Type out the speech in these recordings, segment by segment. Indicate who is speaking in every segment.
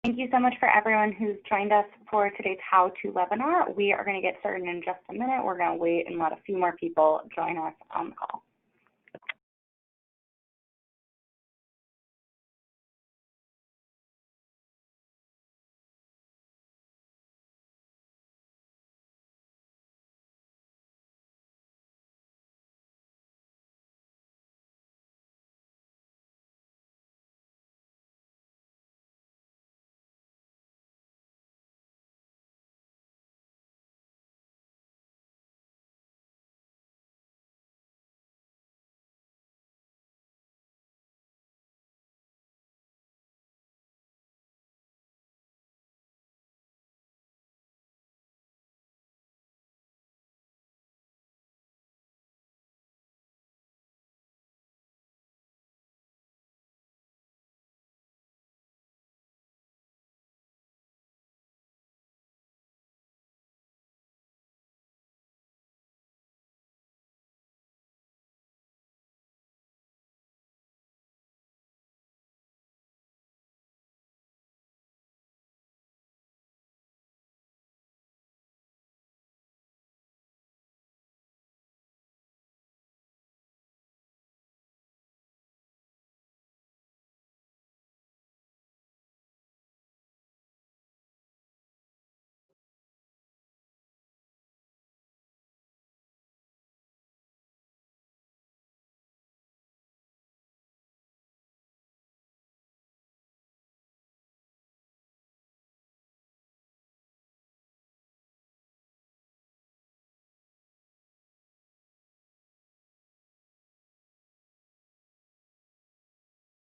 Speaker 1: Thank you so much for everyone who's joined us for today's how-to webinar. We are going to get started in just a minute. We're going to wait and let a few more people join us on the call.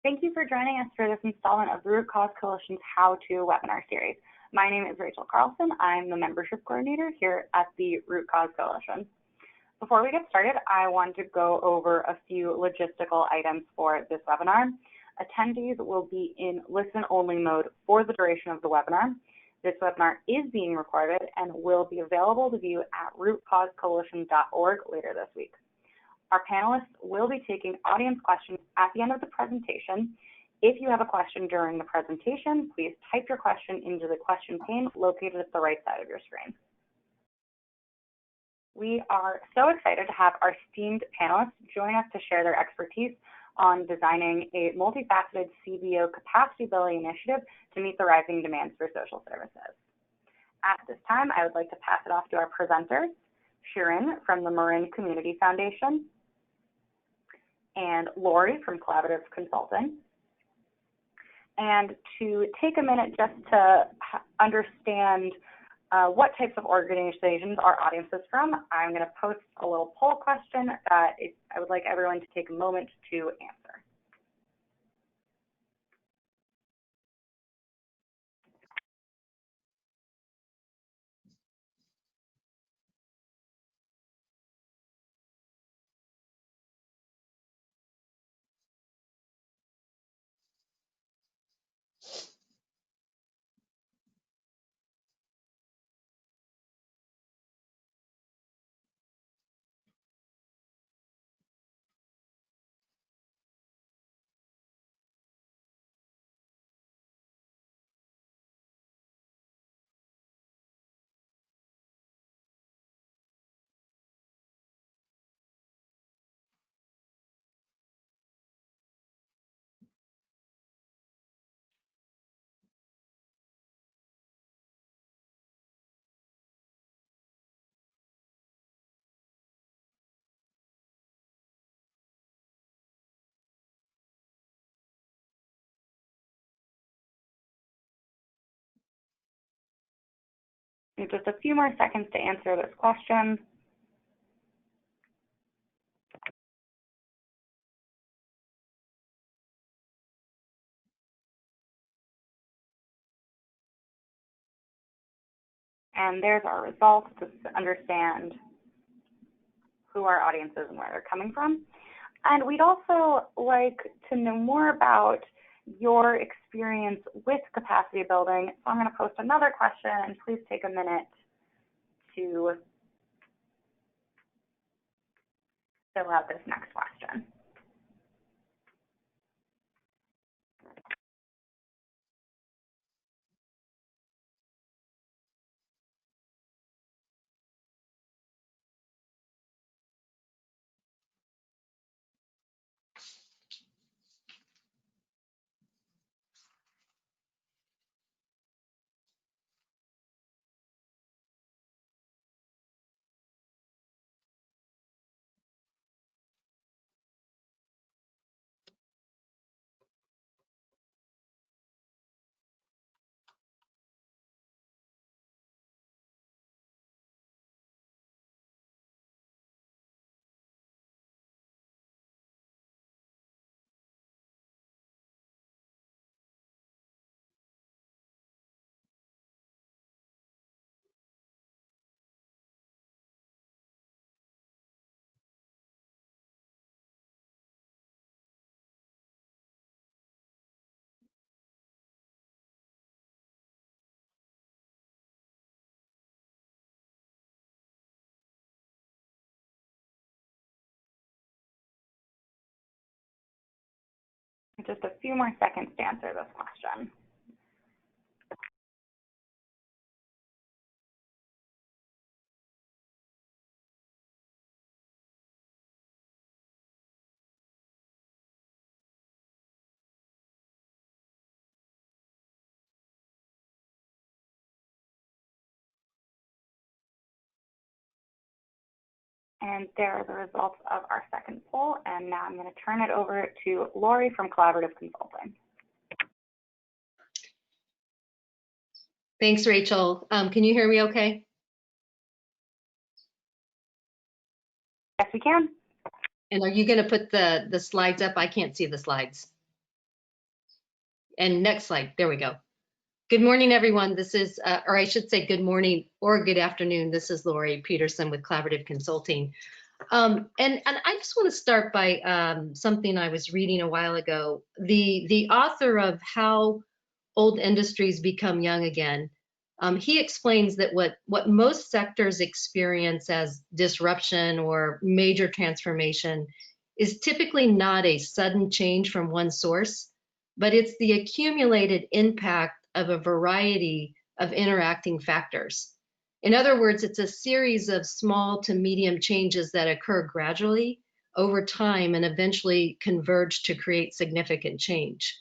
Speaker 1: Thank you for joining us for this installment of the Root Cause Coalition's How-To webinar series. My name is Rachel Carlson. I'm the membership coordinator here at the Root Cause Coalition. Before we get started, I want to go over a few logistical items for this webinar. Attendees will be in listen-only mode for the duration of the webinar. This webinar is being recorded and will be available to view at rootcausecoalition.org later this week. Our panelists will be taking audience questions at the end of the presentation. If you have a question during the presentation, please type your question into the question pane located at the right side of your screen. We are so excited to have our esteemed panelists join us to share their expertise on designing a multifaceted CBO capacity building initiative to meet the rising demands for social services. At this time, I would like to pass it off to our presenters, Shirin from the Marin Community Foundation, and Lori from Collaborative Consulting. And to take a minute just to understand what types of organizations our audience is from, I'm going to post a little poll question that I would like everyone to take a moment to answer. Just a few more seconds to answer this question. And there's our results to understand who our audience is and where they're coming from. And we'd also like to know more about your experience with capacity building. So I'm going to post another question, and please take a minute to fill out this next question. Just a few more seconds to answer this question. And there are the results of our second poll. And now I'm going to turn it over to Lori from Collaborative Consulting.
Speaker 2: Thanks, Rachel. Can you hear me okay?
Speaker 1: Yes, we can.
Speaker 2: And are you going to put the slides up? I can't see the slides. And next slide. There we go. Good morning, everyone. This is, or I should say good morning or good afternoon. This is Lori Peterson with Collaborative Consulting. And I just want to start by something I was reading a while ago. The author of How Old Industries Become Young Again, he explains that what most sectors experience as disruption or major transformation is typically not a sudden change from one source, but it's the accumulated impact of a variety of interacting factors. In other words, it's a series of small to medium changes that occur gradually over time and eventually converge to create significant change.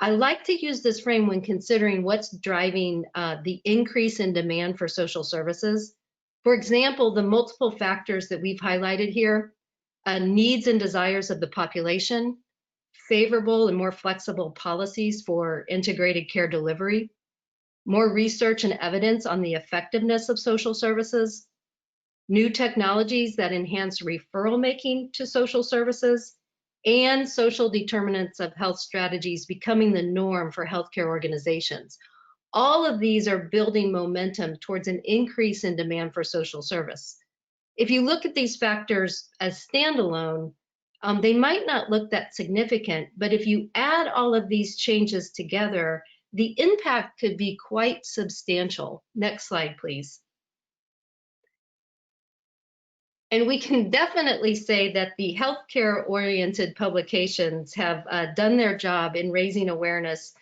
Speaker 2: I like to use this frame when considering what's driving the increase in demand for social services. For example, the multiple factors that we've highlighted here, needs and desires of the population, favorable and more flexible policies for integrated care delivery, more research and evidence on the effectiveness of social services, new technologies that enhance referral making to social services, and social determinants of health strategies becoming the norm for healthcare organizations. All of these are building momentum towards an increase in demand for social service. If you look at these factors as standalone, they might not look that significant, but if you add all of these changes together, the impact could be quite substantial. Next slide, please. And we can definitely say that the healthcare-oriented publications have done their job in raising awareness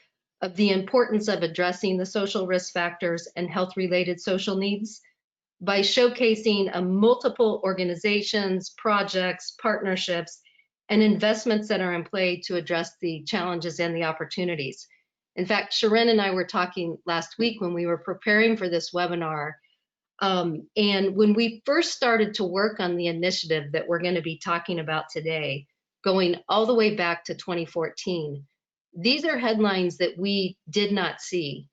Speaker 2: of the importance of addressing the social risk factors and health-related social needs by showcasing multiple organizations, projects, partnerships, and investments that are in play to address the challenges and the opportunities. In fact, Sharon and I were talking last week when we were preparing for this webinar. And when we first started to work on the initiative that we're going to be talking about today, going all the way back to 2014, these are headlines that we did not see.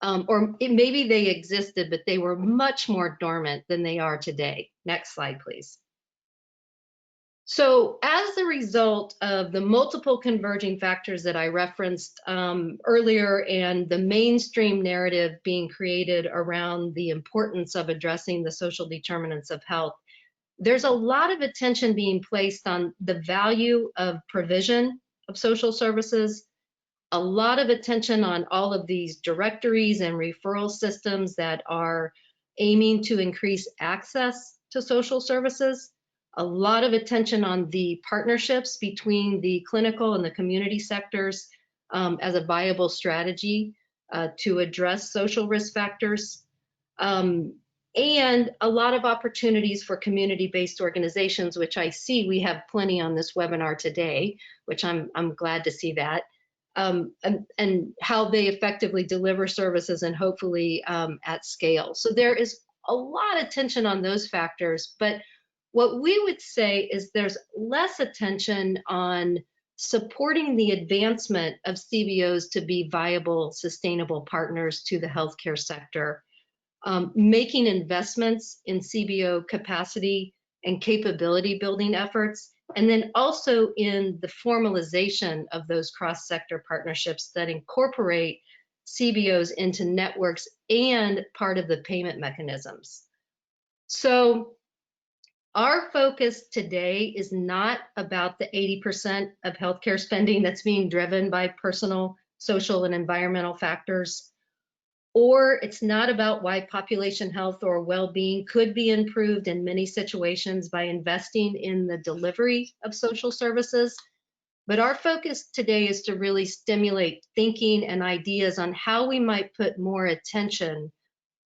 Speaker 2: Maybe they existed, but they were much more dormant than they are today. Next slide, please. So as a result of the multiple converging factors that I referenced earlier and the mainstream narrative being created around the importance of addressing the social determinants of health, there's a lot of attention being placed on the value of provision of social services, a lot of attention on all of these directories and referral systems that are aiming to increase access to social services, a lot of attention on the partnerships between the clinical and the community sectors as a viable strategy to address social risk factors, and a lot of opportunities for community-based organizations, which I see we have plenty on this webinar today, which I'm glad to see that, and how they effectively deliver services and hopefully at scale. So there is a lot of attention on those factors, but what we would say is there's less attention on supporting the advancement of CBOs to be viable, sustainable partners to the healthcare sector, making investments in CBO capacity and capability building efforts, and then also in the formalization of those cross-sector partnerships that incorporate CBOs into networks and part of the payment mechanisms. So our focus today is not about the 80% of healthcare spending that's being driven by personal, social, and environmental factors, or it's not about why population health or well-being could be improved in many situations by investing in the delivery of social services. But our focus today is to really stimulate thinking and ideas on how we might put more attention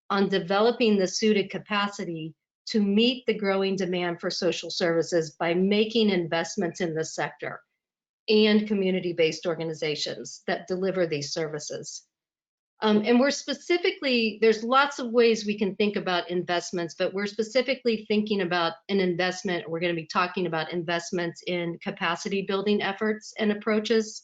Speaker 2: on developing the suited capacity to meet the growing demand for social services by making investments in the sector and community-based organizations that deliver these services. And we're specifically, there's lots of ways we can think about investments, but we're specifically thinking about an investment. We're going to be talking about investments in capacity building efforts and approaches.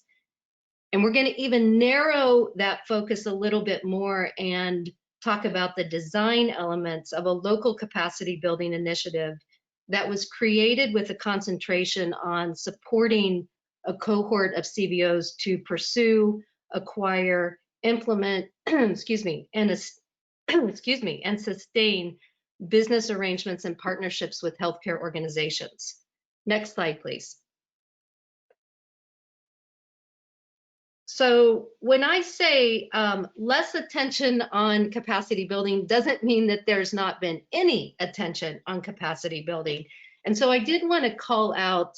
Speaker 2: And we're going to even narrow that focus a little bit more and talk about the design elements of a local capacity building initiative that was created with a concentration on supporting a cohort of CBOs to pursue, acquire, implement, excuse me, and and sustain business arrangements and partnerships with healthcare organizations. Next slide, please. So when I say less attention on capacity building doesn't mean that there's not been any attention on capacity building. And so I did want to call out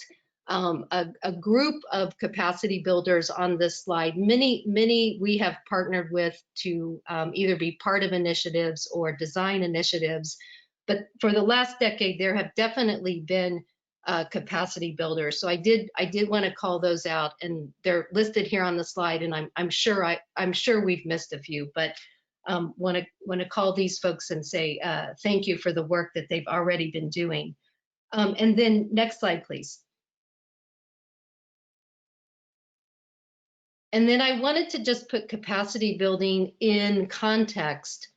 Speaker 2: a group of capacity builders on this slide. Many we have partnered with to either be part of initiatives or design initiatives. But for the last decade, there have definitely been capacity builders. So I did want to call those out, and they're listed here on the slide. And I'm sure we've missed a few, but want to call these folks and say thank you for the work that they've already been doing. And then next slide, please. And then I wanted to just put capacity building in context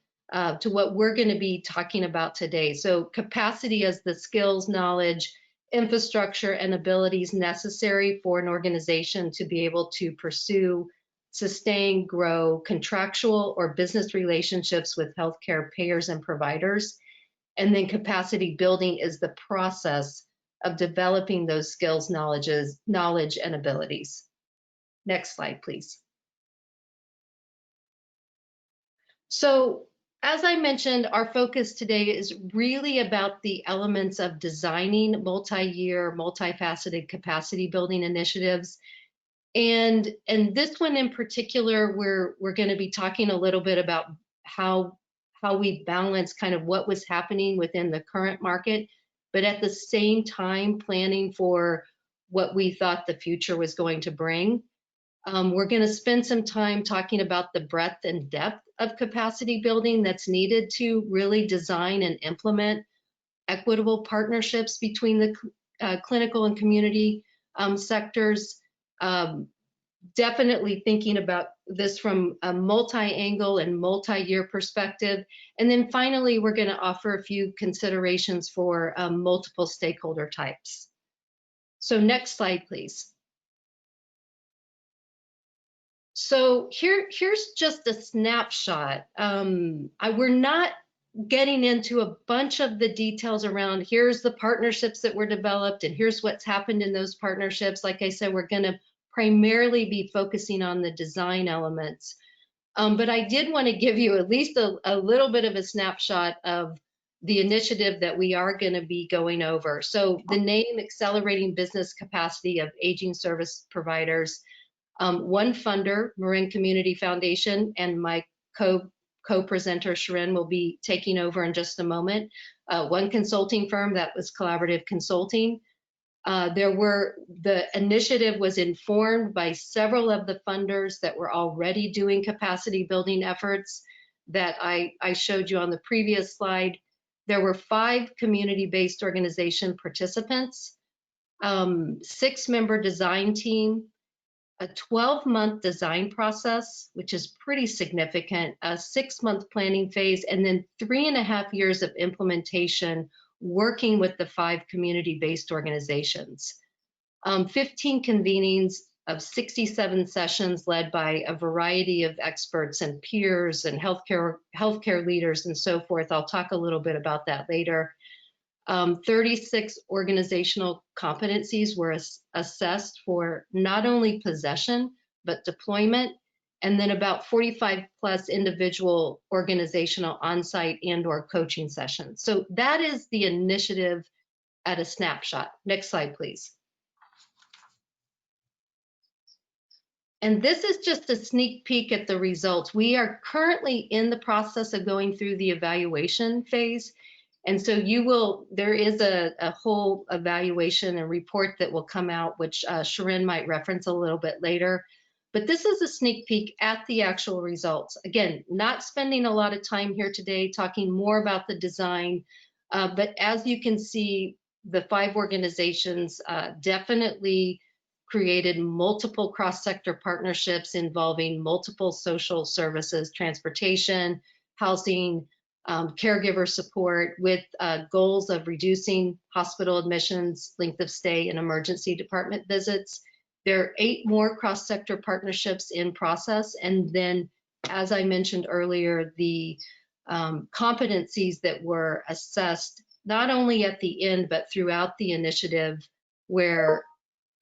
Speaker 2: to what we're going to be talking about today. So capacity as the skills, knowledge, infrastructure, and abilities necessary for an organization to be able to pursue, sustain, grow contractual or business relationships with healthcare payers and providers. And then capacity building is the process of developing those skills, knowledge, and abilities. Next slide, please. So, as I mentioned, our focus today is really about the elements of designing multi-year, multifaceted capacity building initiatives. And this one in particular, we're going to be talking a little bit about how we balance kind of what was happening within the current market, but at the same time planning for what we thought the future was going to bring. We're going to spend some time talking about the breadth and depth of capacity building that's needed to really design and implement equitable partnerships between the clinical and community sectors. Definitely thinking about this from a multi-angle and multi-year perspective. And then finally, we're going to offer a few considerations for multiple stakeholder types. So next slide, please. So here's just a snapshot. We're not getting into a bunch of the details around here's the partnerships that were developed and here's what's happened in those partnerships. Like I said, we're going to primarily be focusing on the design elements. But I did want to give you at least a little bit of a snapshot of the initiative that we are going to be going over. So the name Accelerating Business Capacity of Aging Service Providers. One funder, Marin Community Foundation, and my co-presenter, Sharon, will be taking over in just a moment. One consulting firm, that was Collaborative Consulting. The initiative was informed by several of the funders that were already doing capacity building efforts that I showed you on the previous slide. There were 5 community-based organization participants, 6-member design team, a 12-month design process, which is pretty significant, a 6-month planning phase, and then 3.5 years of implementation working with the 5 community-based organizations. 15 convenings of 67 sessions led by a variety of experts and peers and healthcare leaders and so forth. I'll talk a little bit about that later. 36 organizational competencies were assessed for not only possession, but deployment, and then about 45 plus individual organizational on-site and/or coaching sessions. So that is the initiative at a snapshot. Next slide, please. And this is just a sneak peek at the results. We are currently in the process of going through the evaluation phase. And so there is a whole evaluation and report that will come out, which Sharon might reference a little bit later. But this is a sneak peek at the actual results. Again, not spending a lot of time here today talking more about the design, but as you can see, the 5 organizations definitely created multiple cross-sector partnerships involving multiple social services, transportation, housing, caregiver support, with goals of reducing hospital admissions, length of stay, and emergency department visits. There are 8 more cross-sector partnerships in process. And then, as I mentioned earlier, the competencies that were assessed, not only at the end, but throughout the initiative, where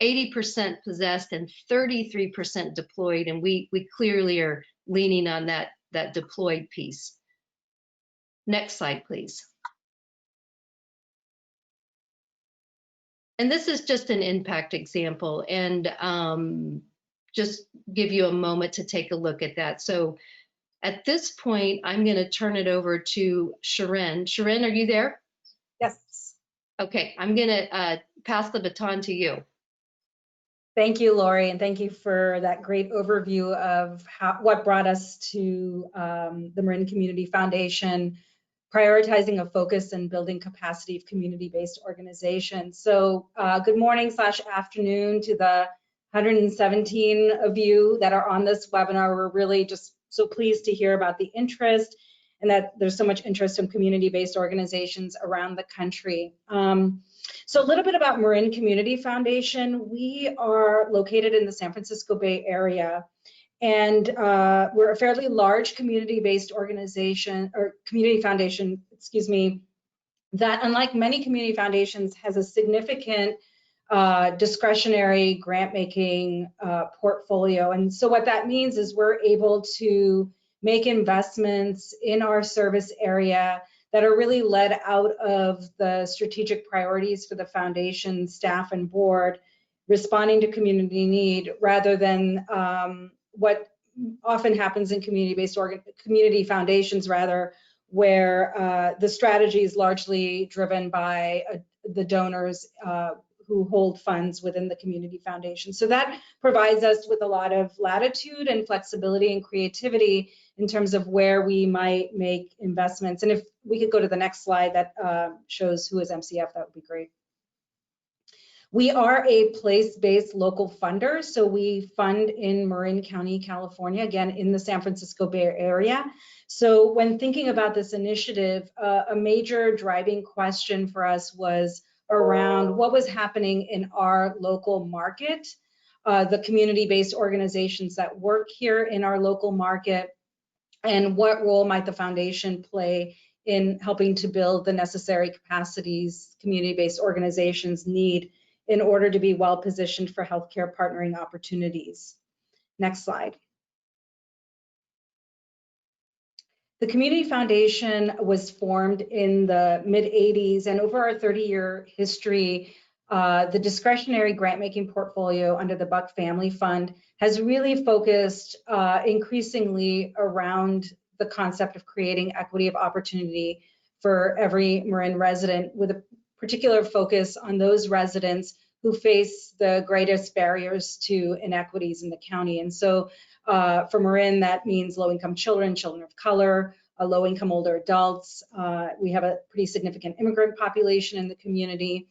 Speaker 2: 80% possessed and 33% deployed, and we clearly are leaning on that deployed piece. Next slide, please. And this is just an impact example, and just give you a moment to take a look at that. So at this point, I'm going to turn it over to Sharon. Sharon, are you there?
Speaker 3: Yes.
Speaker 2: Okay, I'm going to pass the baton to you.
Speaker 3: Thank you, Lori, and thank you for that great overview of what brought us to the Marin Community Foundation, prioritizing a focus and building capacity of community-based organizations. So good morning / afternoon to the 117 of you that are on this webinar. We're really just so pleased to hear about the interest and that there's so much interest in community-based organizations around the country. So a little bit about Marin Community Foundation. We are located in the San Francisco Bay Area, and we're a fairly large community-based organization, or community foundation, excuse me, that, unlike many community foundations, has a significant discretionary grant-making portfolio. And so what that means is we're able to make investments in our service area that are really led out of the strategic priorities for the foundation staff and board, responding to community need, rather than what often happens in community foundations, rather, where the strategy is largely driven by the donors who hold funds within the community foundation. So that provides us with a lot of latitude and flexibility and creativity in terms of where we might make investments. And if we could go to the next slide that shows who is MCF, that would be great. We are a place-based local funder, so we fund in Marin County, California, again, in the San Francisco Bay Area. So when thinking about this initiative, a major driving question for us was around what was happening in our local market, the community-based organizations that work here in our local market, and what role might the foundation play in helping to build the necessary capacities community-based organizations need in order to be well positioned for healthcare partnering opportunities. Next slide. The Community Foundation was formed in the mid-'80s, and over our 30-year history, the discretionary grant-making portfolio under the Buck Family Fund has really focused increasingly around the concept of creating equity of opportunity for every Marin resident, with a particular focus on those residents who face the greatest barriers to inequities in the county. And so for Marin, that means low-income children, children of color, low-income older adults. We have a pretty significant immigrant population in the community.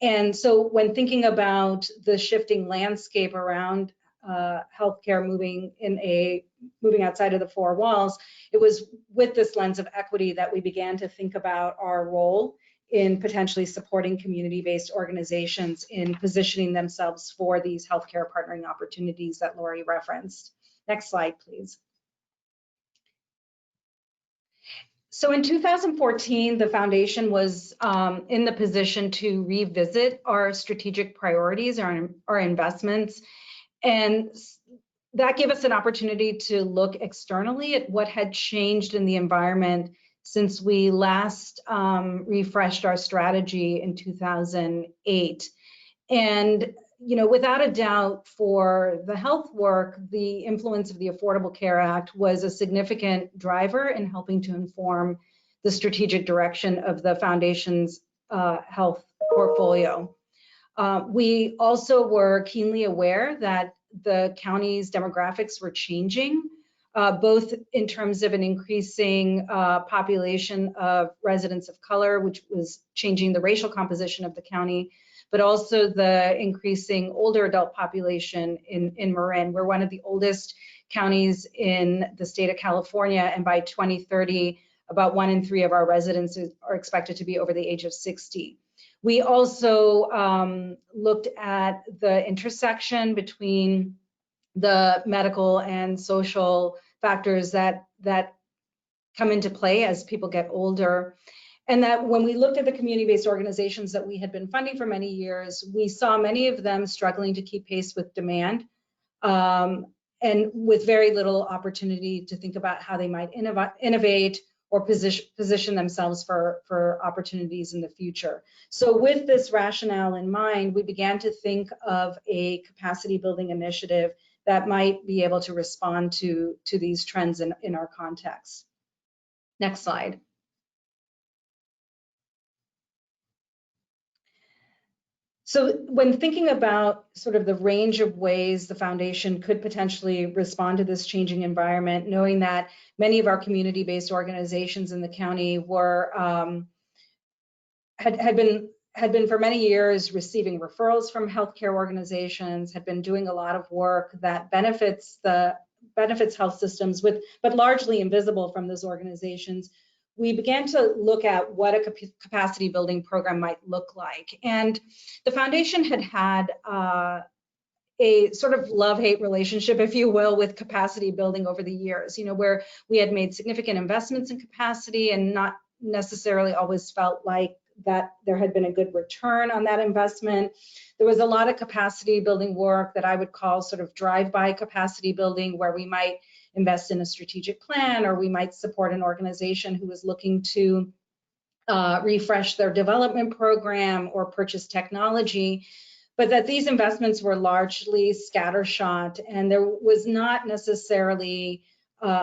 Speaker 3: And so when thinking about the shifting landscape around healthcare moving outside of the 4 walls, it was with this lens of equity that we began to think about our role in potentially supporting community-based organizations in positioning themselves for these healthcare partnering opportunities that Lori referenced. Next slide, please. So in 2014, the foundation was in the position to revisit our strategic priorities, our investments, and that gave us an opportunity to look externally at what had changed in the environment since we last refreshed our strategy in 2008. And without a doubt, for the health work, the influence of the Affordable Care Act was a significant driver in helping to inform the strategic direction of the foundation's health portfolio. We also were keenly aware that the county's demographics were changing, both in terms of an increasing population of residents of color, which was changing the racial composition of the county, but also the increasing older adult population in Marin. We're one of the oldest counties in the state of California, and by 2030, about 1 in 3 of our residents are expected to be over the age of 60. We also looked at the intersection between the medical and social factors that come into play as people get older. And that when we looked at the community-based organizations that we had been funding for many years, we saw many of them struggling to keep pace with demand, and with very little opportunity to think about how they might innovate or position themselves for opportunities in the future. So with this rationale in mind, we began to think of a capacity building initiative that might be able to respond to these trends in our context. Next slide. So when thinking about sort of the range of ways the foundation could potentially respond to this changing environment, knowing that many of our community-based organizations in the county were had been for many years receiving referrals from healthcare organizations, had been doing a lot of work that benefits health systems, but largely invisible from those organizations, we began to look at what a capacity building program might look like. And the foundation had a sort of love-hate relationship, if you will, with capacity building over the years, where we had made significant investments in capacity and not necessarily always felt like that there had been a good return on that investment. There was a lot of capacity building work that I would call sort of drive-by capacity building, where we might invest in a strategic plan, or we might support an organization who was looking to refresh their development program or purchase technology, but that these investments were largely scattershot, and there was not necessarily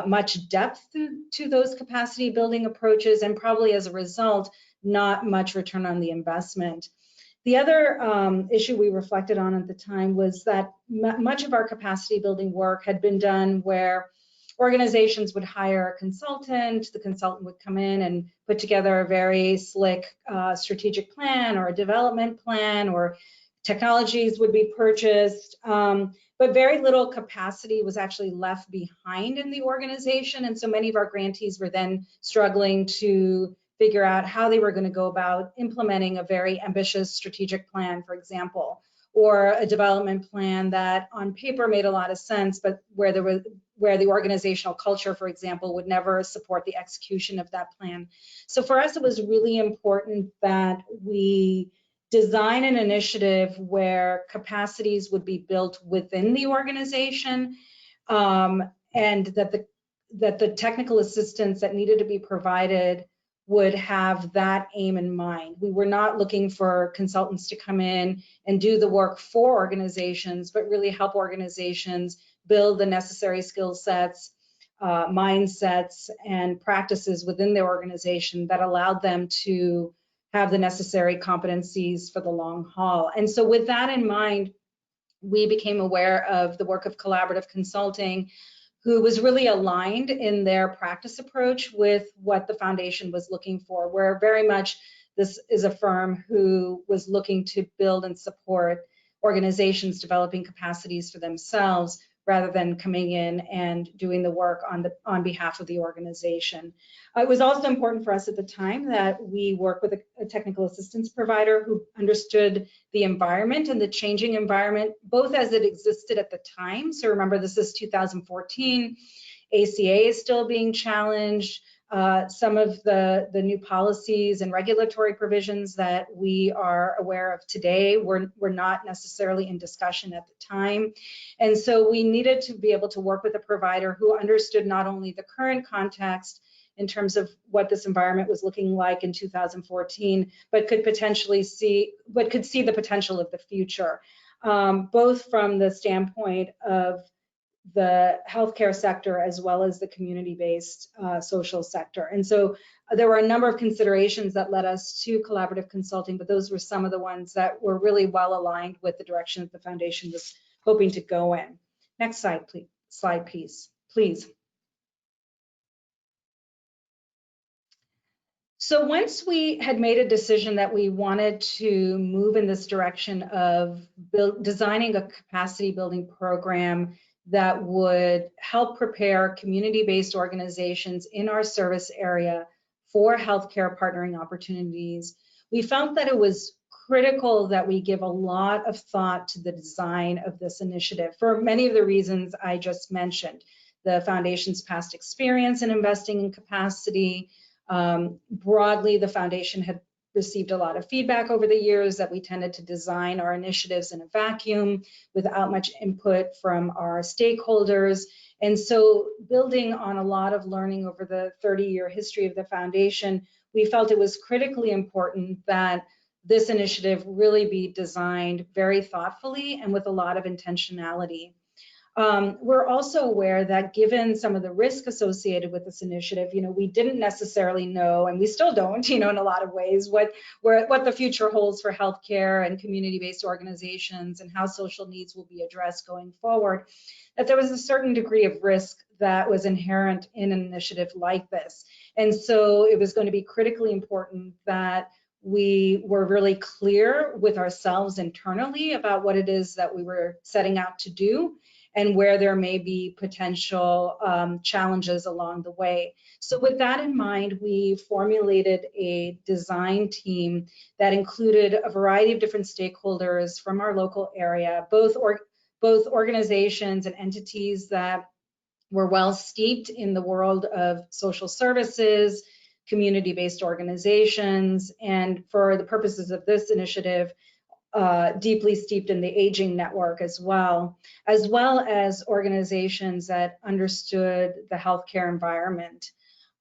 Speaker 3: much depth to those capacity building approaches, and probably as a result, not much return on the investment. The other issue we reflected on at the time was that much of our capacity building work had been done where organizations would hire a consultant, the consultant would come in and put together a very slick strategic plan or a development plan, or technologies would be purchased, but very little capacity was actually left behind in the organization. And so many of our grantees were then struggling to figure out how they were going to go about implementing a very ambitious strategic plan, for example, or a development plan that on paper made a lot of sense, but where the organizational culture, for example, would never support the execution of that plan. So for us, it was really important that we design an initiative where capacities would be built within the organization, and that the technical assistance that needed to be provided would have that aim in mind. We were not looking for consultants to come in and do the work for organizations, but really help organizations build the necessary skill sets, mindsets, and practices within their organization that allowed them to have the necessary competencies for the long haul. And so with that in mind, we became aware of the work of Collaborative Consulting, who was really aligned in their practice approach with what the foundation was looking for, where very much this is a firm who was looking to build and support organizations developing capacities for themselves, rather than coming in and doing the work on behalf of the organization. It was also important for us at the time that we work with a technical assistance provider who understood the environment and the changing environment, both as it existed at the time. So remember, this is 2014. ACA is still being challenged. Some of the new policies and regulatory provisions that we are aware of today were not necessarily in discussion at the time. And so we needed to be able to work with a provider who understood not only the current context in terms of what this environment was looking like in 2014, but could see the potential of the future. both from the standpoint of the healthcare sector as well as the community-based social sector. And so there were a number of considerations that led us to collaborative consulting, but those were some of the ones that were really well aligned with the direction that the foundation was hoping to go in. Next slide, please. Please. So once we had made a decision that we wanted to move in this direction of designing a capacity building program that would help prepare community-based organizations in our service area for healthcare partnering opportunities, we felt that it was critical that we give a lot of thought to the design of this initiative for many of the reasons I just mentioned. The foundation's past experience in investing in capacity. Broadly, the foundation had received a lot of feedback over the years that we tended to design our initiatives in a vacuum without much input from our stakeholders. And so building on a lot of learning over the 30-year history of the foundation, we felt it was critically important that this initiative really be designed very thoughtfully and with a lot of intentionality. We're also aware that given some of the risk associated with this initiative, we didn't necessarily know, and we still don't, in a lot of ways, what the future holds for healthcare and community-based organizations and how social needs will be addressed going forward, that there was a certain degree of risk that was inherent in an initiative like this. And so it was going to be critically important that we were really clear with ourselves internally about what it is that we were setting out to do and where there may be potential challenges along the way. So with that in mind, we formulated a design team that included a variety of different stakeholders from our local area, both organizations and entities that were well steeped in the world of social services, community-based organizations, and for the purposes of this initiative, deeply steeped in the aging network as well as organizations that understood the healthcare environment.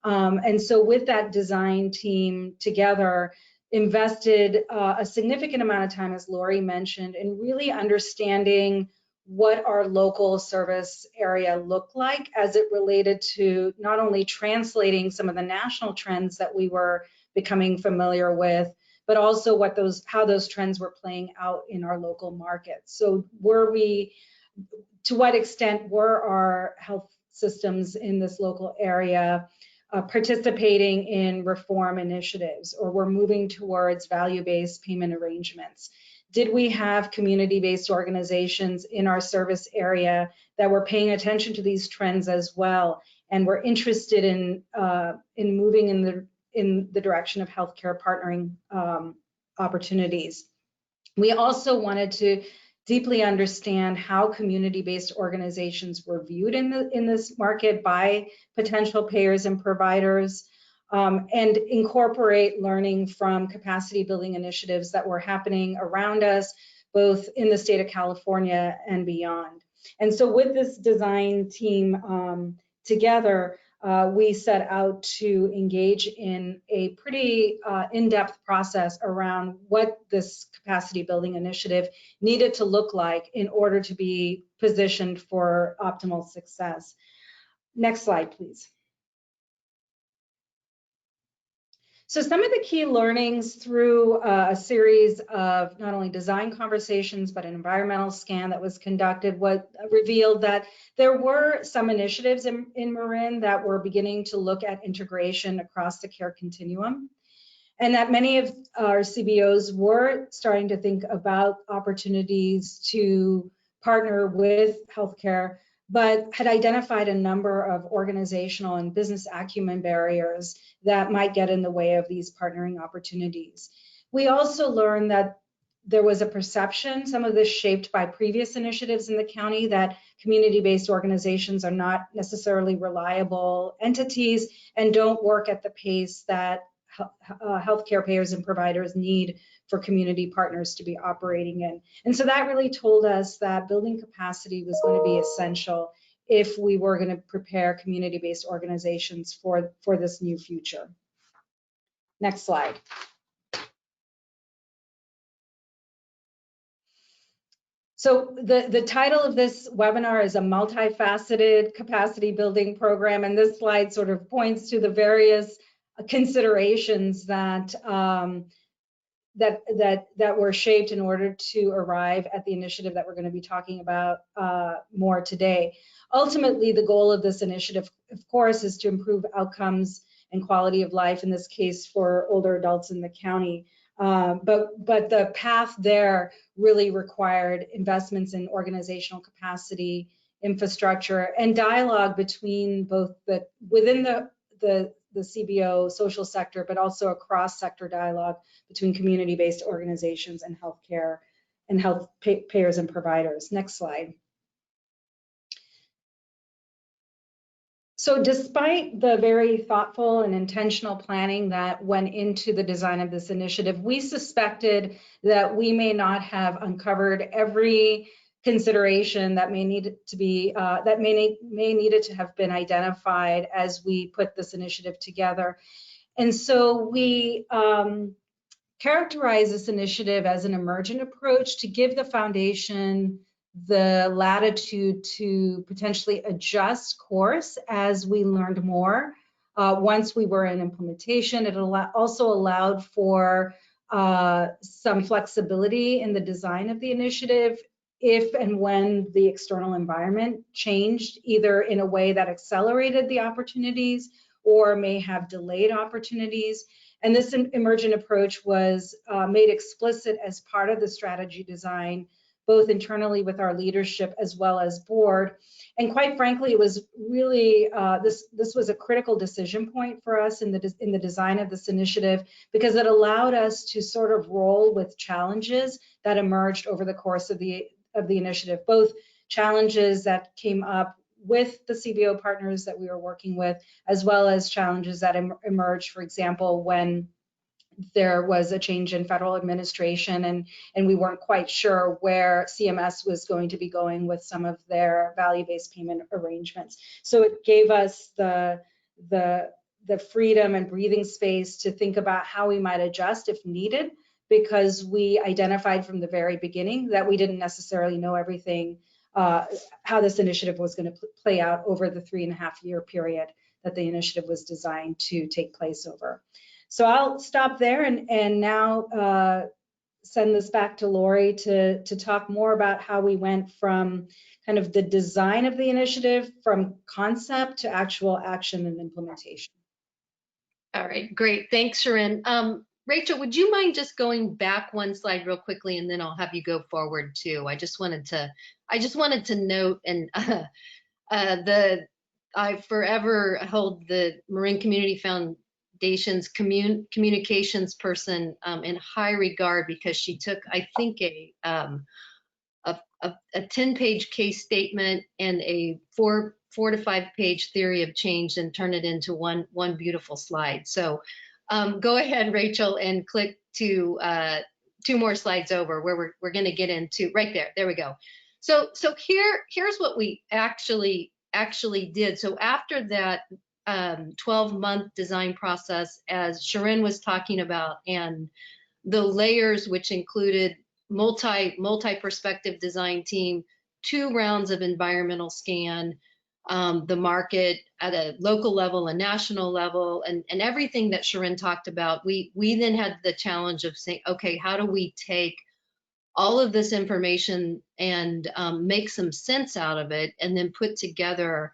Speaker 3: And so with that design team together, invested a significant amount of time, as Lori mentioned, in really understanding what our local service area looked like as it related to not only translating some of the national trends that we were becoming familiar with, but also how those trends were playing out in our local markets. So to what extent were our health systems in this local area participating in reform initiatives, or were moving towards value-based payment arrangements? Did we have community-based organizations in our service area that were paying attention to these trends as well and were interested in moving in the direction of healthcare partnering opportunities? We also wanted to deeply understand how community-based organizations were viewed in this market by potential payers and providers, and incorporate learning from capacity building initiatives that were happening around us, both in the state of California and beyond. And so with this design team together, we set out to engage in a pretty in-depth process around what this capacity building initiative needed to look like in order to be positioned for optimal success. Next slide, please. So some of the key learnings through a series of not only design conversations, but an environmental scan that was conducted, revealed that there were some initiatives in Marin that were beginning to look at integration across the care continuum, and that many of our CBOs were starting to think about opportunities to partner with healthcare, but had identified a number of organizational and business acumen barriers that might get in the way of these partnering opportunities. We also learned that there was a perception, some of this shaped by previous initiatives in the county, that community-based organizations are not necessarily reliable entities and don't work at the pace that healthcare payers and providers need for community partners to be operating in. And so that really told us that building capacity was going to be essential if we were going to prepare community-based organizations for this new future. Next slide. So the title of this webinar is a multifaceted capacity building program, and this slide sort of points to the various considerations that that were shaped in order to arrive at the initiative that we're going to be talking about more today. Ultimately, the goal of this initiative, of course, is to improve outcomes and quality of life, in this case for older adults in the county. But the path there really required investments in organizational capacity, infrastructure, and dialogue between both within the CBO social sector, but also a cross-sector dialogue between community-based organizations and healthcare and health payers and providers. Next slide. So despite the very thoughtful and intentional planning that went into the design of this initiative, we suspected that we may not have uncovered every consideration that may need to be needed to have been identified as we put this initiative together. And so we characterize this initiative as an emergent approach to give the foundation the latitude to potentially adjust course as we learned more. Once we were in implementation, it also allowed for some flexibility in the design of the initiative if and when the external environment changed, either in a way that accelerated the opportunities or may have delayed opportunities. And this emergent approach was made explicit as part of the strategy design, both internally with our leadership as well as board. And quite frankly, it was really, this was a critical decision point for us in the design of this initiative, because it allowed us to sort of roll with challenges that emerged over the course of the initiative, both challenges that came up with the CBO partners that we were working with, as well as challenges that emerged, for example, when there was a change in federal administration and we weren't quite sure where CMS was going to be going with some of their value-based payment arrangements. So it gave us the freedom and breathing space to think about how we might adjust if needed, because we identified from the very beginning that we didn't necessarily know everything, how this initiative was going to play out over the 3.5-year period that the initiative was designed to take place over. So I'll stop there and now send this back to Lori to talk more about how we went from kind of the design of the initiative, from concept to actual action and implementation.
Speaker 2: All right, great. Thanks, Sharon. Rachel, would you mind just going back one slide real quickly, and then I'll have you go forward too. I just wanted to note, and I forever hold the Marin Community Foundation's communications person in high regard, because she took, I think, a 10-page case statement and a 4 to 5 page theory of change and turn it into one beautiful slide. So go ahead, Rachel, and click to 2 more slides over where we're going to get into right there. There we go. So here's what we actually did. So after that 12-month design process, as Sharon was talking about, and the layers, which included multi-perspective design team, 2 rounds of environmental scan, the market at a local level, a national level, and everything that Sharon talked about, we then had the challenge of saying, okay, how do we take all of this information and make some sense out of it, and then put together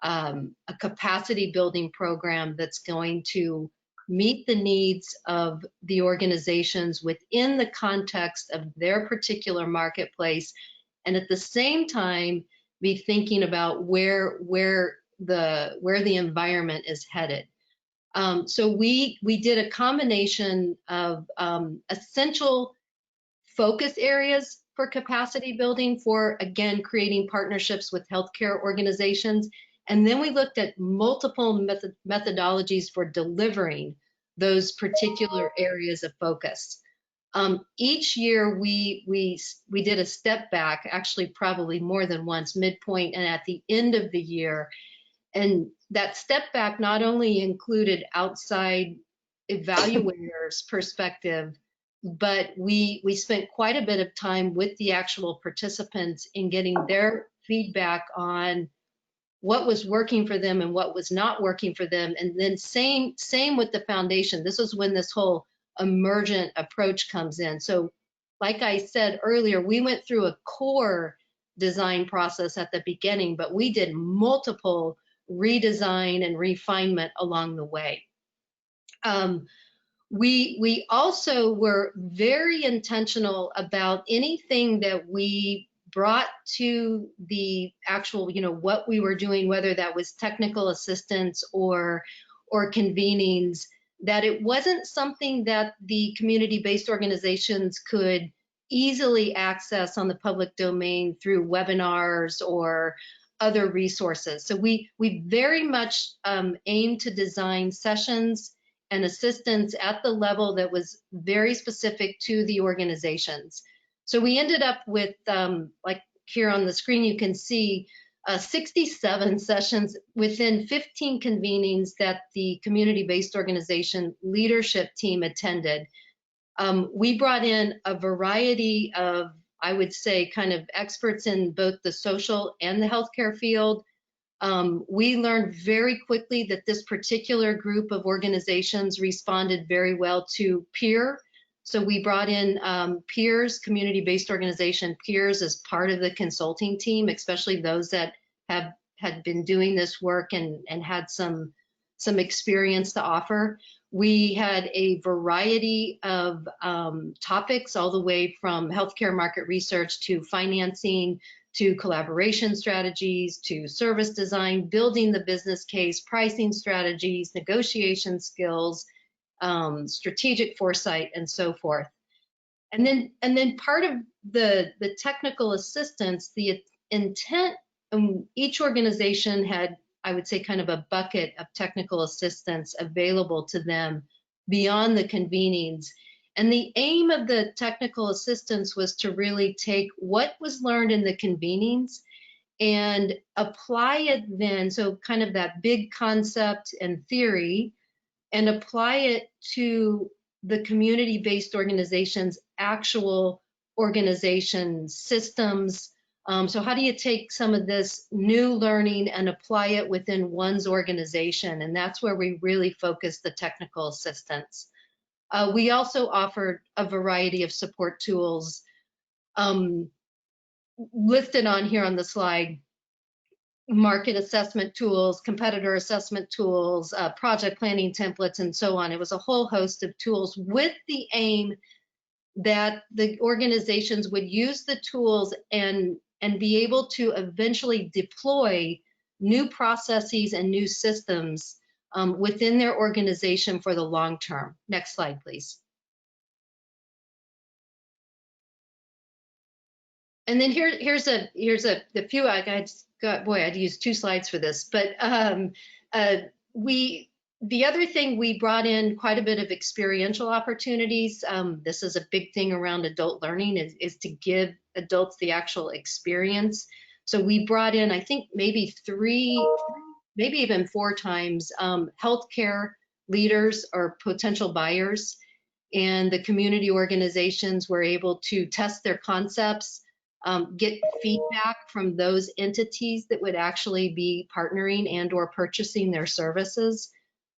Speaker 2: a capacity building program that's going to meet the needs of the organizations within the context of their particular marketplace, and at the same time be thinking about where the environment is headed. So we did a combination of essential focus areas for capacity building, for, again, creating partnerships with healthcare organizations. And then we looked at multiple methodologies for delivering those particular areas of focus. Each year we did a step back, actually probably more than once, midpoint and at the end of the year. And that step back not only included outside evaluators' perspective, but we spent quite a bit of time with the actual participants in getting their feedback on what was working for them and what was not working for them. And then same with the foundation. This is when this whole emergent approach comes in. So like I said earlier, we went through a core design process at the beginning, but we did multiple redesign and refinement along the way. We also were very intentional about anything that we brought to the actual, what we were doing, whether that was technical assistance or convenings, that it wasn't something that the community-based organizations could easily access on the public domain through webinars or other resources. So we very much aim to design sessions and assistance at the level that was very specific to the organizations. So we ended up with, like here on the screen, you can see 67 sessions within 15 convenings that the community-based organization leadership team attended. We brought in a variety of, I would say, kind of experts in both the social and the healthcare field. We learned very quickly that this particular group of organizations responded very well to peer. So we brought in peers, community-based organization peers, as part of the consulting team, especially those that had been doing this work and had some experience to offer. We had a variety of topics, all the way from healthcare market research to financing, to collaboration strategies, to service design, building the business case, pricing strategies, negotiation skills, strategic foresight, and so forth. And then part of the technical assistance, the intent, each organization had, I would say, kind of a bucket of technical assistance available to them beyond the convenings. And the aim of the technical assistance was to really take what was learned in the convenings and apply it then, so kind of that big concept and theory, and apply it to the community-based organization's actual organization systems. So how do you take some of this new learning and apply it within one's organization? And that's where we really focused the technical assistance. We also offered a variety of support tools listed on here on the slide: market assessment tools, competitor assessment tools, project planning templates, and so on. It was a whole host of tools with the aim that the organizations would use the tools and be able to eventually deploy new processes and new systems within their organization for the long term. Next slide, please. And then here's the few. I'd use 2 slides for this, but the other thing, we brought in quite a bit of experiential opportunities. This is a big thing around adult learning, is to give adults the actual experience. So we brought in, I think, maybe 3, maybe even 4 times, healthcare leaders or potential buyers, and the community organizations were able to test their concepts, get feedback from those entities that would actually be partnering and or purchasing their services.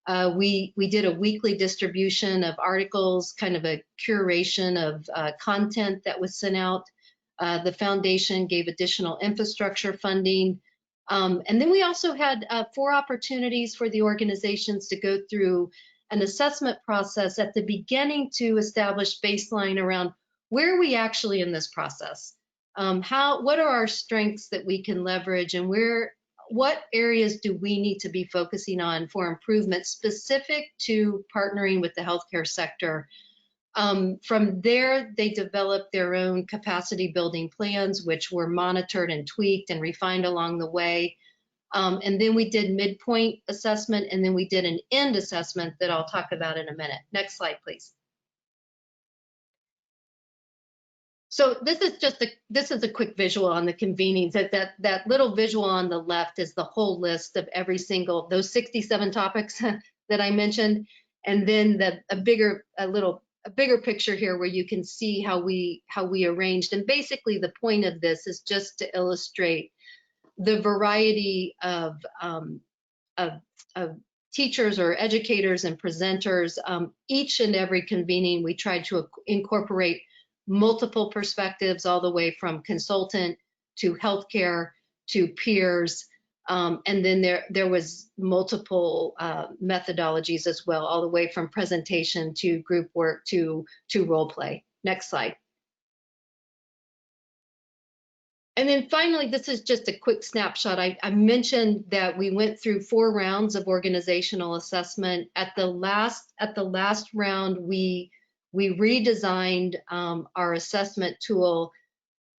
Speaker 2: We did a weekly distribution of articles, kind of a curation of content that was sent out. The foundation gave additional infrastructure funding. And then we also had 4 opportunities for the organizations to go through an assessment process at the beginning to establish baseline around where are we actually in this process? What are our strengths that we can leverage, and what areas do we need to be focusing on for improvement specific to partnering with the healthcare sector? From there, they developed their own capacity building plans, which were monitored and tweaked and refined along the way. And then we did midpoint assessment, and then we did an end assessment that I'll talk about in a minute. Next slide, please. So this is a quick visual on the convenings. That little visual on the left is the whole list of every single, those 67 topics that I mentioned, and then a bigger picture here where you can see how we arranged. And basically the point of this is just to illustrate the variety of teachers or educators and presenters. Each and every convening, we tried to incorporate multiple perspectives, all the way from consultant to healthcare to peers. And then there was multiple methodologies as well, all the way from presentation to group work to role play. Next slide. And then finally, this is just a quick snapshot. I mentioned that we went through 4 rounds of organizational assessment. At the last round, we redesigned our assessment tool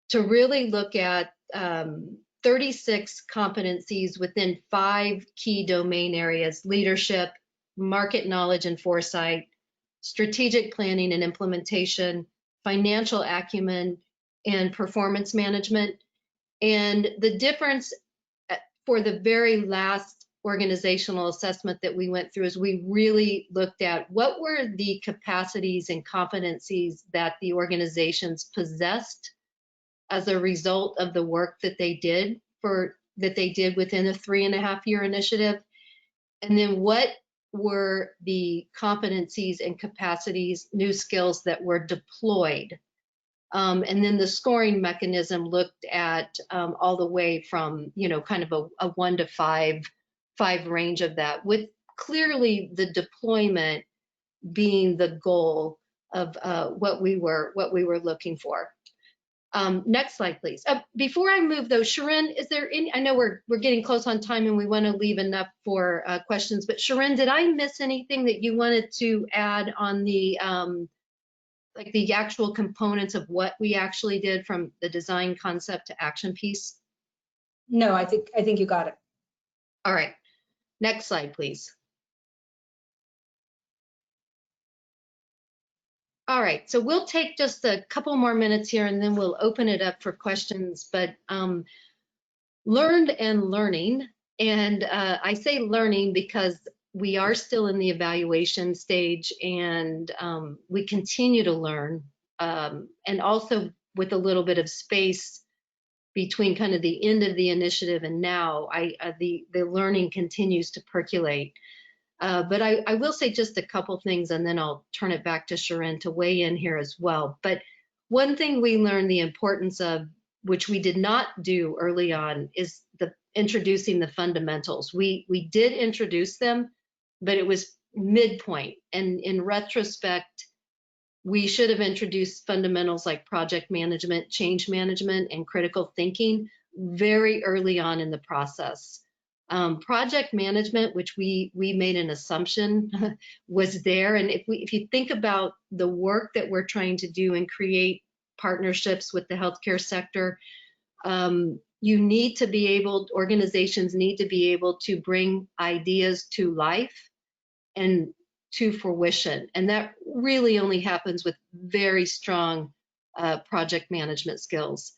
Speaker 2: to really look at 36 competencies within 5 key domain areas: leadership, market knowledge and foresight, strategic planning and implementation, financial acumen, and performance management. And the difference for the very last organizational assessment that we went through is we really looked at what were the capacities and competencies that the organizations possessed as a result of the work that they did within a 3.5-year initiative, and then what were the competencies and capacities, new skills that were deployed. And then the scoring mechanism looked at all the way from, kind of a 1 to 5 range of that, with clearly the deployment being the goal of what we were looking for. Next slide, please. Before I move though, Sharon, is there any, I know we're getting close on time and we want to leave enough for questions, but Sharon, did I miss anything that you wanted to add on the like the actual components of what we actually did from the design concept to action piece?
Speaker 3: No, I think you got it.
Speaker 2: All right, next slide, please. All right, so we'll take just a couple more minutes here and then we'll open it up for questions. But learned and learning, and I say learning because we are still in the evaluation stage, and we continue to learn, and also with a little bit of space between kind of the end of the initiative and now, the learning continues to percolate. But I will say just a couple things, and then I'll turn it back to Sharon to weigh in here as well. But one thing we learned the importance of, which we did not do early on, is introducing the fundamentals. We did introduce them, but it was midpoint. And in retrospect, we should have introduced fundamentals like project management, change management, and critical thinking very early on in the process. Project management, which we made an assumption was there. And if you think about the work that we're trying to do and create partnerships with the healthcare sector, organizations need to be able to bring ideas to life and to fruition. And that really only happens with very strong project management skills.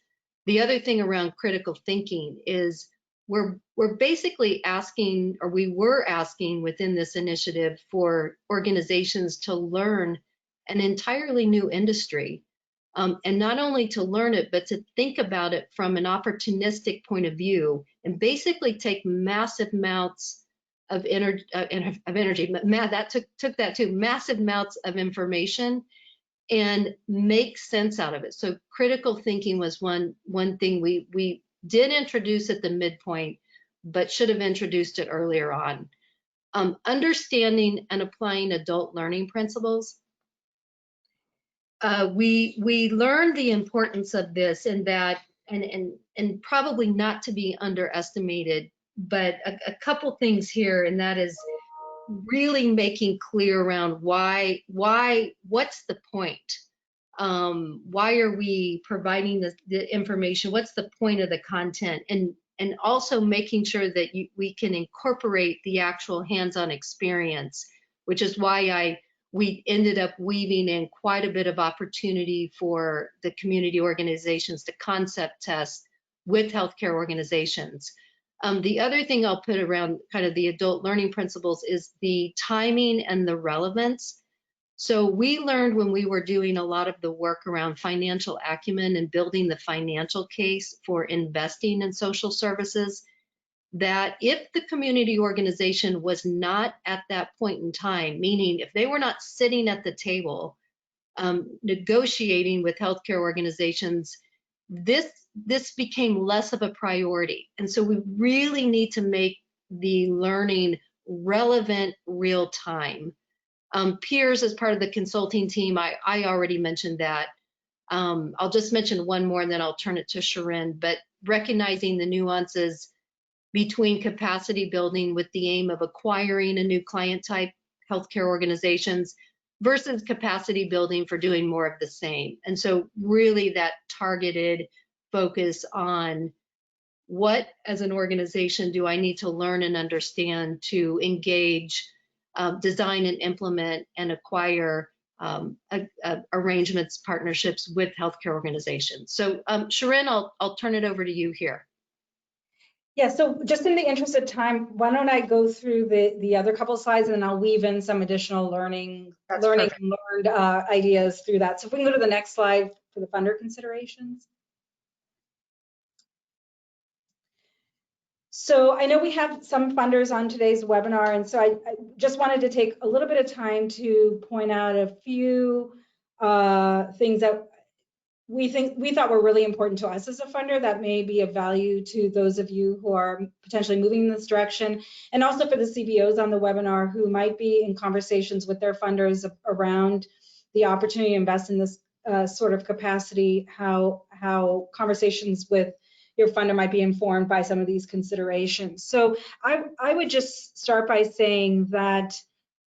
Speaker 2: The other thing around critical thinking is we're basically asking, or we were asking within this initiative, for organizations to learn an entirely new industry. And not only to learn it, but to think about it from an opportunistic point of view, and basically take massive amounts of energy. That took that too, massive amounts of information, and make sense out of it. So critical thinking was one thing we did introduce at the midpoint, but should have introduced it earlier on. Understanding and applying adult learning principles. We learned the importance of this, and that, and probably not to be underestimated, but a couple things here, and that is really making clear around why, what's the point? Why are we providing the information? What's the point of the content? And also making sure that we can incorporate the actual hands-on experience, which is why we ended up weaving in quite a bit of opportunity for the community organizations to concept test with healthcare organizations. The other thing I'll put around kind of the adult learning principles is the timing and the relevance. So we learned when we were doing a lot of the work around financial acumen and building the financial case for investing in social services, that if the community organization was not at that point in time, meaning if they were not sitting at the table negotiating with healthcare organizations, this became less of a priority. And so we really need to make the learning relevant, real time. Peers as part of the consulting team, I already mentioned that. I'll just mention one more and then I'll turn it to Sharon, but recognizing the nuances between capacity building with the aim of acquiring a new client type, healthcare organizations, versus capacity building for doing more of the same. And so really that targeted focus on what as an organization do I need to learn and understand to engage, design and implement and acquire arrangements, partnerships with healthcare organizations. So Sharon, I'll turn it over to you here.
Speaker 3: Yeah, so just in the interest of time, why don't I go through the other couple of slides and then I'll weave in some additional learning and learned ideas through that. So if we can go to the next slide for the funder considerations. So I know we have some funders on today's webinar, and so I just wanted to take a little bit of time to point out a few things that we thought were really important to us as a funder that may be of value to those of you who are potentially moving in this direction, and also for the CBOs on the webinar who might be in conversations with their funders around the opportunity to invest in this sort of capacity, how conversations with your funder might be informed by some of these considerations. So I would just start by saying that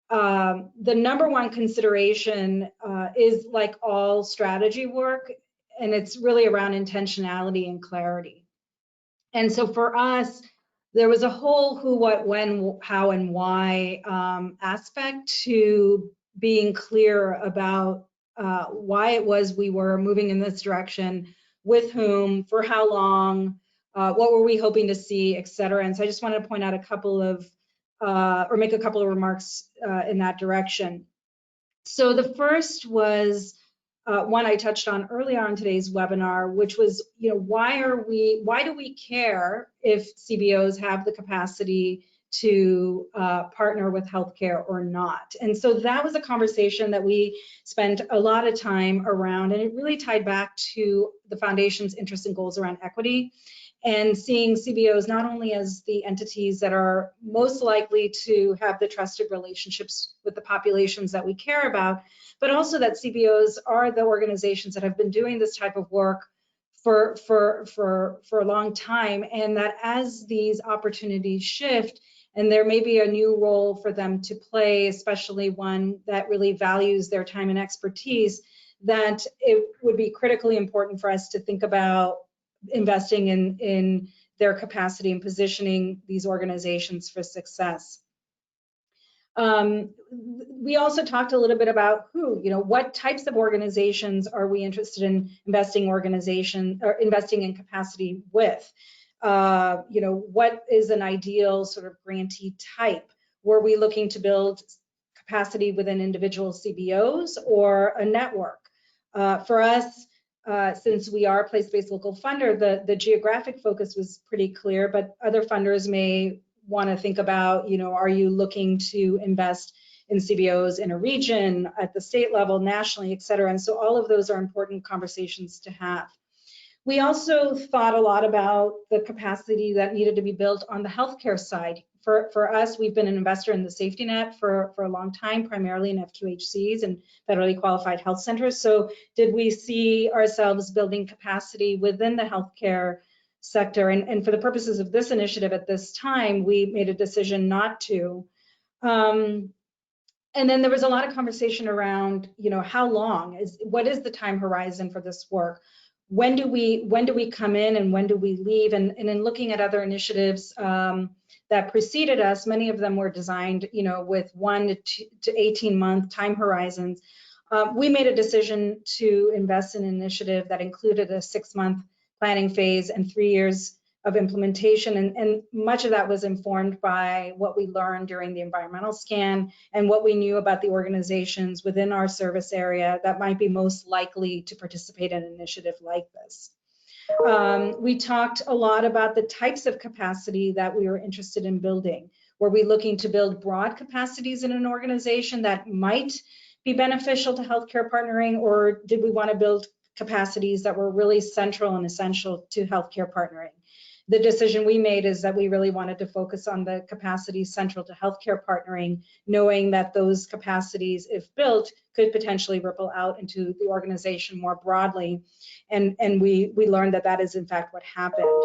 Speaker 3: the number one consideration is, like all strategy work, and it's really around intentionality and clarity. And so for us, there was a whole who, what, when, how, and why aspect to being clear about why it was we were moving in this direction, with whom, for how long, what were we hoping to see, et cetera. And so I just wanted to point out a couple of, or make a couple of remarks in that direction. So the first was one I touched on earlier on today's webinar, which was, why do we care if CBOs have the capacity to partner with healthcare or not? And so that was a conversation that we spent a lot of time around, and it really tied back to the foundation's interests and goals around equity, and seeing CBOs not only as the entities that are most likely to have the trusted relationships with the populations that we care about, but also that CBOs are the organizations that have been doing this type of work for a long time, and that as these opportunities shift, and there may be a new role for them to play, especially one that really values their time and expertise, that it would be critically important for us to think about investing in their capacity and positioning these organizations for success. We also talked a little bit about what types of organizations are we interested in investing in capacity with? What is an ideal sort of grantee type? Were we looking to build capacity within individual CBOs or a network? For us, since we are a place-based local funder, the geographic focus was pretty clear, but other funders may want to think about, are you looking to invest in CBOs in a region, at the state level, nationally, et cetera? And so all of those are important conversations to have. We also thought a lot about the capacity that needed to be built on the healthcare side. For us, we've been an investor in the safety net for a long time, primarily in FQHCs and federally qualified health centers. So did we see ourselves building capacity within the healthcare sector? And for the purposes of this initiative at this time, we made a decision not to. And then there was a lot of conversation around, how long what is the time horizon for this work? When do we come in and when do we leave? And in looking at other initiatives that preceded us, many of them were designed, with 1 to 18-month time horizons. We made a decision to invest in an initiative that included a 6-month planning phase and 3 years of implementation. And much of that was informed by what we learned during the environmental scan and what we knew about the organizations within our service area that might be most likely to participate in an initiative like this. We talked a lot about the types of capacity that we were interested in building. Were we looking to build broad capacities in an organization that might be beneficial to healthcare partnering, or did we want to build capacities that were really central and essential to healthcare partnering? The decision we made is that we really wanted to focus on the capacities central to healthcare partnering, knowing that those capacities, if built, could potentially ripple out into the organization more broadly. And we learned that that is in fact what happened.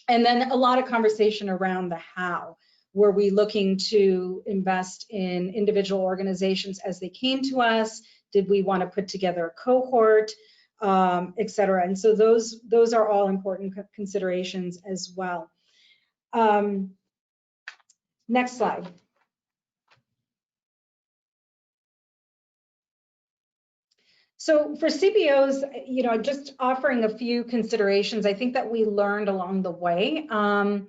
Speaker 3: And then a lot of conversation around the how. Were we looking to invest in individual organizations as they came to us? Did we want to put together a cohort, et cetera? And so those are all important considerations as well. Next slide. So for CBOs, you know, just offering a few considerations, I think that we learned along the way. And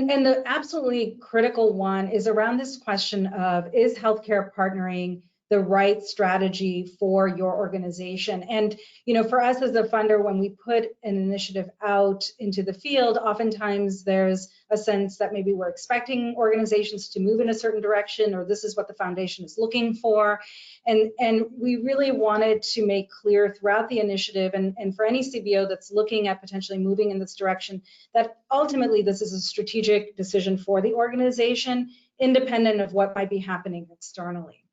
Speaker 3: the absolutely critical one is around this question of, is healthcare partnering the right strategy for your organization? And, you know, for us as a funder, when we put an initiative out into the field, oftentimes there's a sense that maybe we're expecting organizations to move in a certain direction, or this is what the foundation is looking for. And we really wanted to make clear throughout the initiative, and for any CBO that's looking at potentially moving in this direction, that ultimately this is a strategic decision for the organization, independent of what might be happening externally.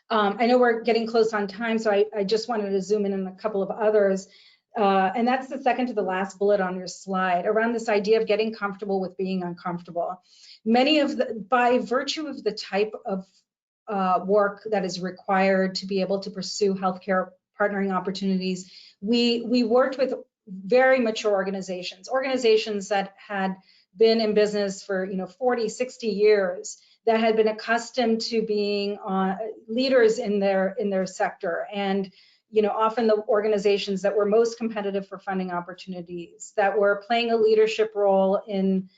Speaker 3: I know we're getting close on time, so I just wanted to zoom in on a couple of others. And that's the second to the last bullet on your slide, around this idea of getting comfortable with being uncomfortable. By virtue of the type of work that is required to be able to pursue healthcare partnering opportunities, we worked with very mature organizations that had been in business for 40, 60 years, that had been accustomed to being leaders in their sector, and often the organizations that were most competitive for funding opportunities, that were playing a leadership role in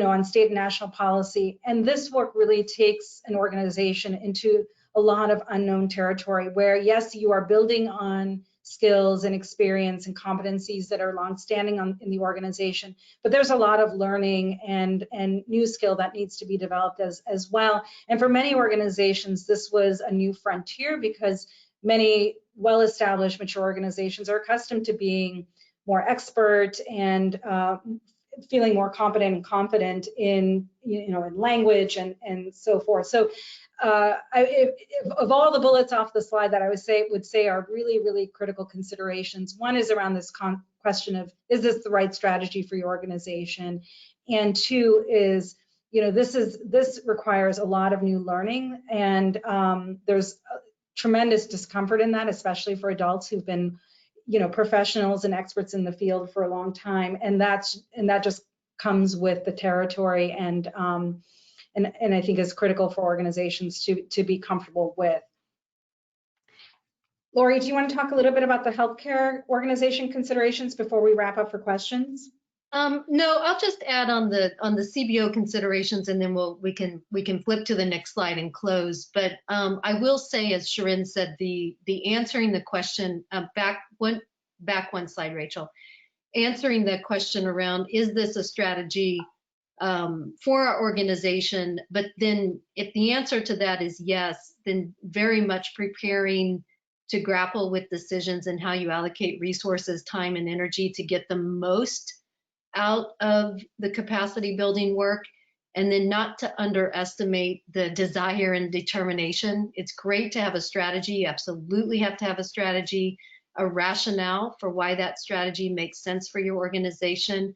Speaker 3: on state and national policy. And this work really takes an organization into a lot of unknown territory where, yes, you are building on skills and experience and competencies that are longstanding in the organization, but there's a lot of learning and new skill that needs to be developed as well. And for many organizations, this was a new frontier, because many well-established mature organizations are accustomed to being more expert and feeling more competent and confident in in language and so forth. So of all the bullets off the slide that I would say are really, really critical considerations, one is around this question of, is this the right strategy for your organization? And two is, this requires a lot of new learning, and there's tremendous discomfort in that, especially for adults who've been professionals and experts in the field for a long time, and that just comes with the territory, and I think is critical for organizations to be comfortable with. Lori, do you want to talk a little bit about the healthcare organization considerations before we wrap up for questions?
Speaker 2: No, I'll just add on the CBO considerations, and then we can flip to the next slide and close. But I will say, as Sharon said, the answering the question back one slide, Rachel, answering the question around, is this a strategy for our organization? But then if the answer to that is yes, then very much preparing to grapple with decisions and how you allocate resources, time, and energy to get the most out of the capacity building work, and then not to underestimate the desire and determination. It's great to have a strategy. You absolutely have to have a strategy, a rationale for why that strategy makes sense for your organization,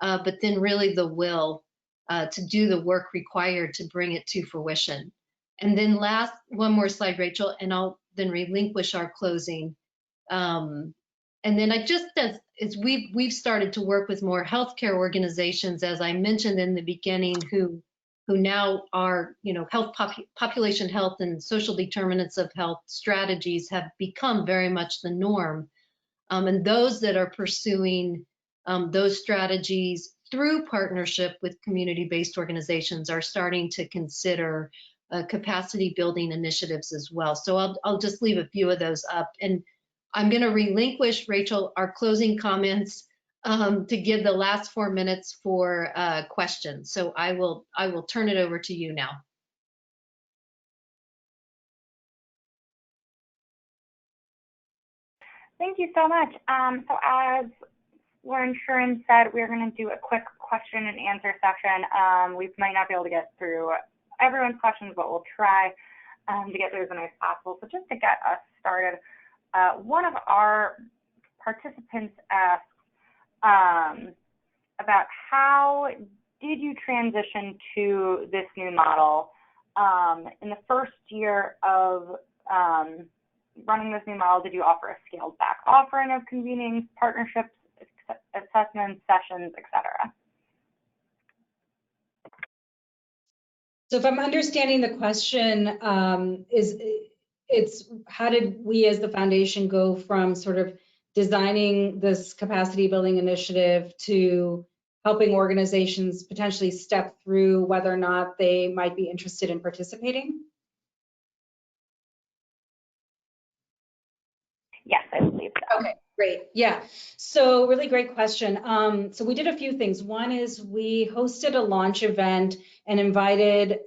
Speaker 2: but then really the will to do the work required to bring it to fruition. And then last, one more slide, Rachel, and I'll then relinquish our closing. And then as we've started to work with more healthcare organizations, as I mentioned in the beginning, who now are, population health and social determinants of health strategies have become very much the norm. And those that are pursuing those strategies through partnership with community-based organizations are starting to consider capacity building initiatives as well. So I'll just leave a few of those up. And I'm going to relinquish, Rachel, our closing comments to give the last 4 minutes for questions. So I will turn it over to you now.
Speaker 1: Thank you so much. So as Lauren Shuren said, we're going to do a quick question and answer session. We might not be able to get through everyone's questions, but we'll try to get through as many as possible. So just to get us started, one of our participants asked about how did you transition to this new model in the first year of running this new model? Did you offer a scaled back offering of convenings, partnerships, assessments, sessions, etc.?
Speaker 3: So if I'm understanding the question, it's how did we as the foundation go from sort of designing this capacity building initiative to helping organizations potentially step through whether or not they might be interested in participating?
Speaker 1: Yes, I believe so.
Speaker 3: Okay, great. Yeah, so really great question. So we did a few things. One is we hosted a launch event and invited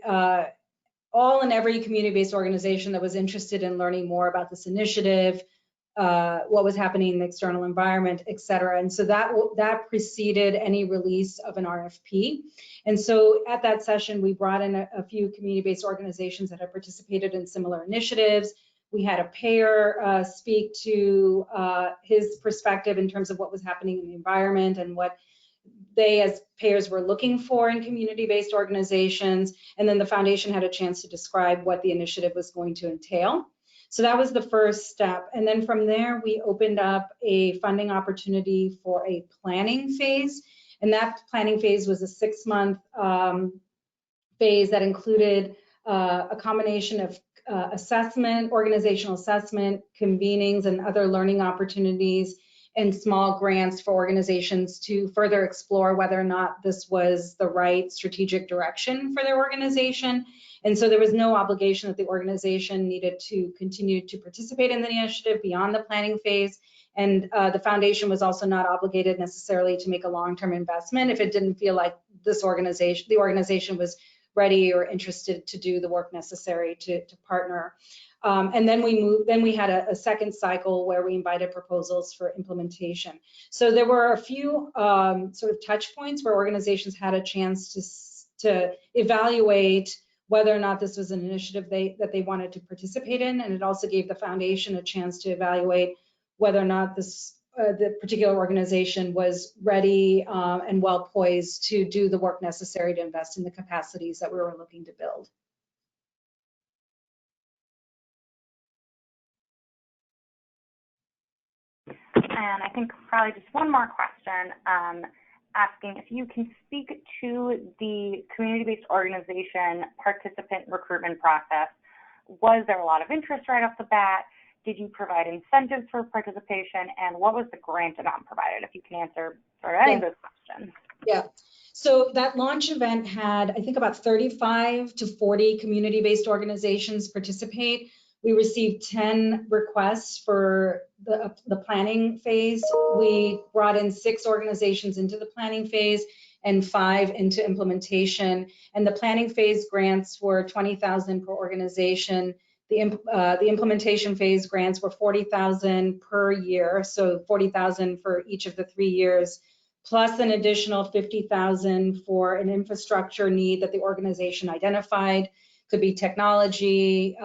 Speaker 3: all and every community-based organization that was interested in learning more about this initiative, what was happening in the external environment, et cetera. And so that preceded any release of an RFP. And so at that session, we brought in a few community-based organizations that had participated in similar initiatives. We had a payer speak to his perspective in terms of what was happening in the environment and what they as payers were looking for in community-based organizations. And then the foundation had a chance to describe what the initiative was going to entail. So that was the first step. And then from there, we opened up a funding opportunity for a planning phase. And that planning phase was a 6-month phase that included a combination of assessment, organizational assessment, convenings, and other learning opportunities, and small grants for organizations to further explore whether or not this was the right strategic direction for their organization. And so there was no obligation that the organization needed to continue to participate in the initiative beyond the planning phase. And the foundation was also not obligated necessarily to make a long-term investment if it didn't feel like the organization was ready or interested to do the work necessary to partner. And then we had a second cycle where we invited proposals for implementation. So there were a few sort of touch points where organizations had a chance to evaluate whether or not this was an initiative that they wanted to participate in. And it also gave the foundation a chance to evaluate whether or not the particular organization was ready and well poised to do the work necessary to invest in the capacities that we were looking to build.
Speaker 1: And I think probably just one more question, asking if you can speak to the community-based organization participant recruitment process. Was there a lot of interest right off the bat? Did you provide incentives for participation? And what was the grant amount provided? If you can answer sort of any of those questions.
Speaker 3: Yeah. So that launch event had, I think, about 35 to 40 community-based organizations participate. We received 10 requests for the planning phase. We brought in 6 organizations into the planning phase and 5 into implementation. And the planning phase grants were $20,000 per organization. The implementation phase grants were $40,000 per year, so $40,000 for each of the 3 years, plus an additional $50,000 for an infrastructure need that the organization identified. Could be technology,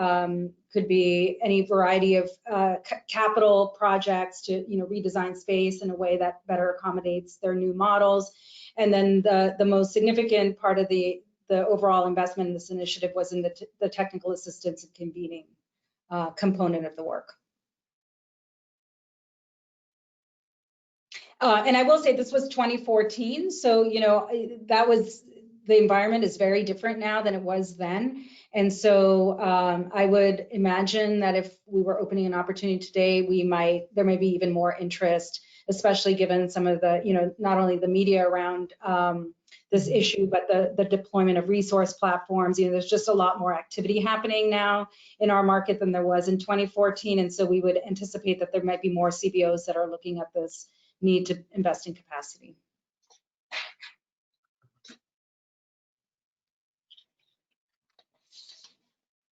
Speaker 3: could be any variety of capital projects to redesign space in a way that better accommodates their new models. And then the most significant part of the overall investment in this initiative was in the technical assistance and convening component of the work. And I will say this was 2014, so the environment is very different now than it was then. And so I would imagine that if we were opening an opportunity today, there may be even more interest especially given some of the, not only the media around this issue, but the deployment of resource platforms. There's just a lot more activity happening now in our market than there was in 2014. And so we would anticipate that there might be more CBOs that are looking at this need to invest in capacity.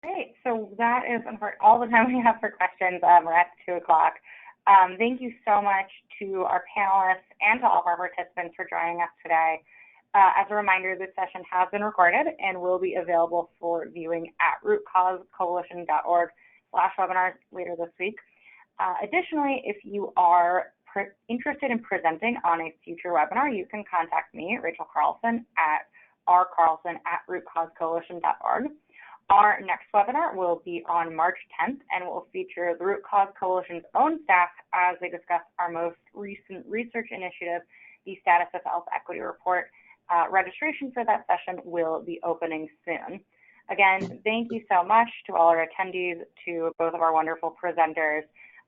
Speaker 1: Great, so that is all the time we have for questions. We're at 2 o'clock. Thank you so much to our panelists and to all of our participants for joining us today. As a reminder, this session has been recorded and will be available for viewing at rootcausecoalition.org/webinars later this week. Additionally, if you are interested in presenting on a future webinar, you can contact me, Rachel Carlson, at rcarlson@rootcausecoalition.org. Our next webinar will be on March 10th and will feature the Root Cause Coalition's own staff as they discuss our most recent research initiative, the Status of Health Equity Report. Registration for that session will be opening soon. Again, thank you so much to all our attendees, to both of our wonderful presenters.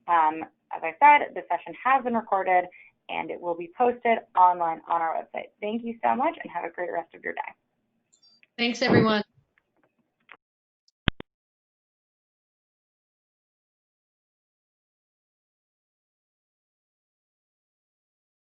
Speaker 1: As I said, the session has been recorded and it will be posted online on our website. Thank you so much and have a great rest of your day.
Speaker 2: Thanks, everyone.